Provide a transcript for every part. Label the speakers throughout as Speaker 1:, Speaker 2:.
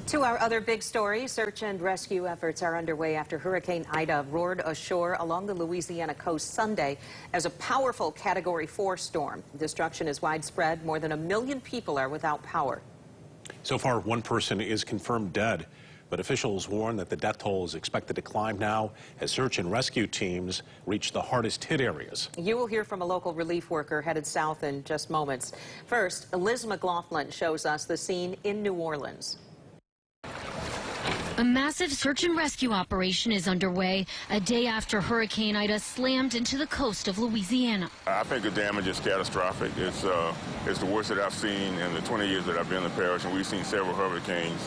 Speaker 1: To our other big story, search and rescue efforts are underway after Hurricane Ida roared ashore along the Louisiana coast Sunday as a powerful Category 4 storm. Destruction is widespread. More than 1 million people are without power.
Speaker 2: So far, one person is confirmed dead, but officials warn that the death toll is expected to climb now as search and rescue teams reach the hardest hit areas.
Speaker 1: You will hear from a local relief worker headed south in just moments. First, Liz McLaughlin shows us the scene in New Orleans.
Speaker 3: A massive search and rescue operation is underway a day after Hurricane Ida slammed into the coast of Louisiana.
Speaker 4: I think the damage is catastrophic. It's the worst that I've seen in the 20 years that I've been in the parish, and we've seen several hurricanes.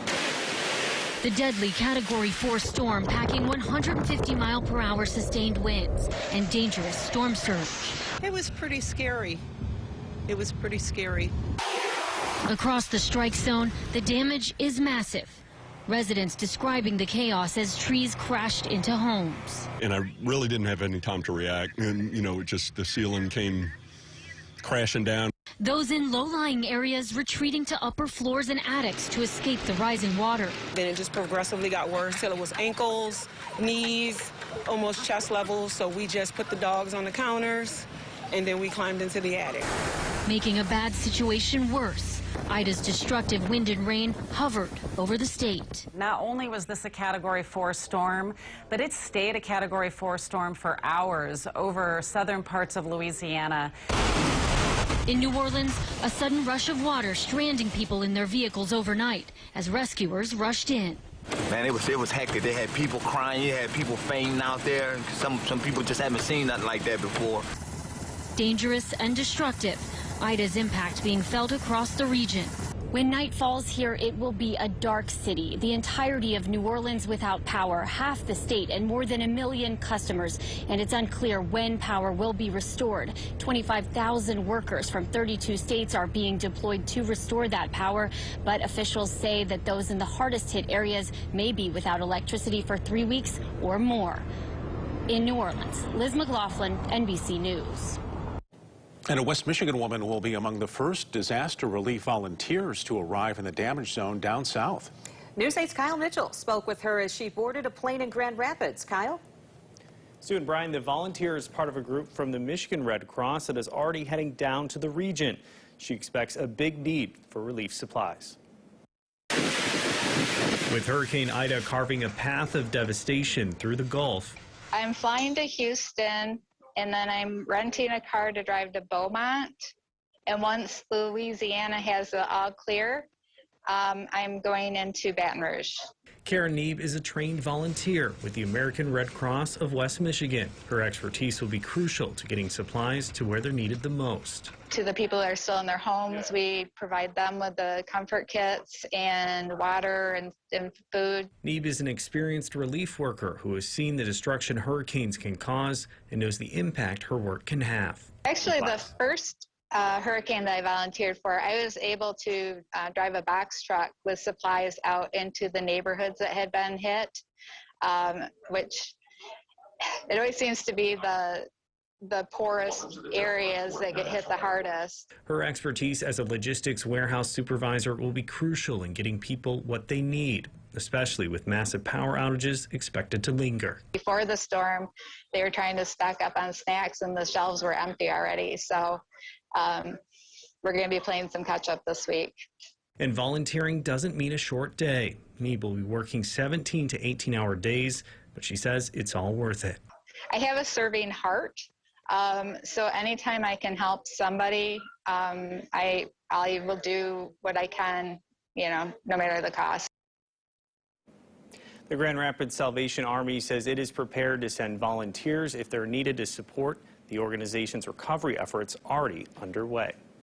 Speaker 3: The deadly Category 4 storm packing 150-mile-per-hour sustained winds and dangerous storm surge.
Speaker 5: It was pretty scary. It was pretty scary.
Speaker 3: Across the strike zone, the damage is massive. Residents describing the chaos as trees crashed into homes.
Speaker 6: And I really didn't have any time to react. And, just the ceiling came crashing down.
Speaker 3: Those in low-lying areas retreating to upper floors and attics to escape the rising water.
Speaker 5: Then it just progressively got worse till it was ankles, knees, almost chest level. So we just put the dogs on the counters and then we climbed into the attic.
Speaker 3: Making a bad situation worse. Ida's destructive wind and rain hovered over the state.
Speaker 7: Not only was this a Category 4 storm, but it stayed a Category 4 storm for hours over southern parts of Louisiana.
Speaker 3: In New Orleans, a sudden rush of water stranding people in their vehicles overnight as rescuers rushed in.
Speaker 8: Man, it was hectic. They had people crying, you had people fainting out there. Some people just haven't seen nothing like that before.
Speaker 3: Dangerous and destructive. Ida's impact being felt across the region. When night falls here, it will be a dark city. The entirety of New Orleans without power, half the state, and more than 1 million customers. And it's unclear when power will be restored. 25,000 workers from 32 states are being deployed to restore that power. But officials say that those in the hardest hit areas may be without electricity for 3 weeks or more. In New Orleans, Liz McLaughlin, NBC News.
Speaker 2: And a West Michigan woman will be among the first disaster relief volunteers to arrive in the damage zone down south.
Speaker 1: News 8's Kyle Mitchell spoke with her as she boarded a plane in Grand Rapids. Kyle?
Speaker 9: Sue and Brian, the volunteer is part of a group from the Michigan Red Cross that is already heading down to the region. She expects a big need for relief supplies. With Hurricane Ida carving a path of devastation through the Gulf.
Speaker 10: I'm flying to Houston, and then I'm renting a car to drive to Beaumont. And once Louisiana has the all clear, I'm going into Baton Rouge.
Speaker 9: Karen Neeb is a trained volunteer with the American Red Cross of West Michigan. Her expertise will be crucial to getting supplies to where they're needed the most.
Speaker 10: To the people that are still in their homes, we provide them with the comfort kits and water and food.
Speaker 9: Neeb is an experienced relief worker who has seen the destruction hurricanes can cause and knows the impact her work can have.
Speaker 10: Actually, the first hurricane that I volunteered for, I was able to drive a box truck with supplies out into the neighborhoods that had been hit, which it always seems to be the poorest areas that get hit the hardest.
Speaker 9: Her expertise as a logistics warehouse supervisor will be crucial in getting people what they need, especially with massive power outages expected to linger.
Speaker 10: Before the storm, they were trying to stock up on snacks and the shelves were empty already. So we're going to be playing some catch up this week.
Speaker 9: And volunteering doesn't mean a short day. Neeb will be working 17 to 18-hour days, but she says it's all worth it.
Speaker 10: I have a serving heart. So anytime I can help somebody, I will do what I can, no matter the cost.
Speaker 9: The Grand Rapids Salvation Army says it is prepared to send volunteers if they're needed to support the organization's recovery efforts already underway.